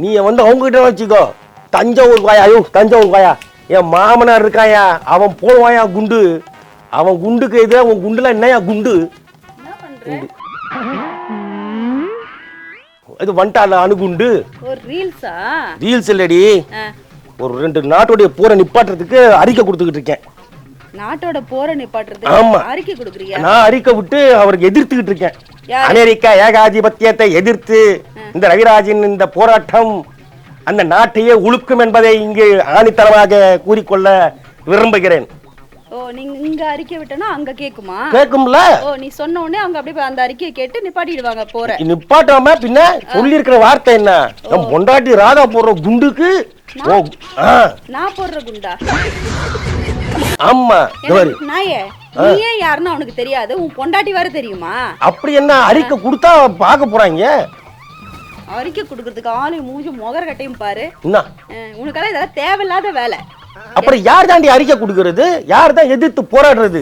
நீ வந்து அவங்க கிட்ட வச்சுக்கோ. தஞ்சாவூர் வாயா, ஐயோ தஞ்சாவூர் வாயா, என் மாமனார் இருக்காயா, அவன் போடுவாயா குண்டு. அவன் குண்டுக்கு இது, அவன் குண்டுல என்னையா குண்டு. என்ன பண்ற? குண்டு இது வந்துட்டால அணுகுண்டு. ஒரு ரீல்ஸா? ரீல்ஸ் இல்லடி, ஆ. ஒரு 2 நாட்டுடைய போரை நிப்பாட்டுறதுக்கு அறிக்கை கொடுத்துக்கிட்டு இருக்கேன். நாட்டோட போற ஆமா. நிப்பாட்டுறது அறிக்கை கொடுக்குறியா? நான் அறிக்கை விட்டு அவருக்கு எதிர்த்துக்கிட்டு இருக்கேன். யாரு? அமெரிக்கா ஏகாதிபத்தியத்தை எதிர்த்து இந்த ரவிராஜின் இந்த போராட்டம் அந்த நாட்டையே உழுக்கும் என்பதை இங்கு ஆணித்தரமாக கூறிக்கொள்ள விரும்புகிறேன். ஓ, நீங்க இங்க அறிக்கை விட்டனா அங்க கேக்குமா? கேட்கும்ல? ஓ, நீ சொன்ன உடனே அவங்க அப்படியே அந்த அறிக்கையை கேட்டு நிப்பாட்டிடுவாங்க போற. நிப்பாட்டாம பின்ன சொல்லி இருக்கிற வார்த்தை என்ன? நம்ம பொண்டாட்டி ராதா போடுற குண்டுக்கு ஓ, ஆ, நான் போடுற குண்டா? ஆமா இவரு. எனக்கு நாயே, நீயே யாருன்னு அவனுக்கு தெரியாது, உன் பொண்டாட்டி வேற தெரியுமா? அப்படி என்ன அறிக்கை கொடுத்தா பார்க்க போறாங்க? அறிக்கை கொடுக்கறதுக்கு ஆளு மூஞ்சி முகர கட்டையும் பாரு. என்ன உனக்கெல்லாம் இதெல்லாம் தேவையில்லாத வேலை. அப்புறம் யார் தாண்டி அறிக்கை கொடுக்கறது? யார் தான் எதிர்த்து போராடுறது?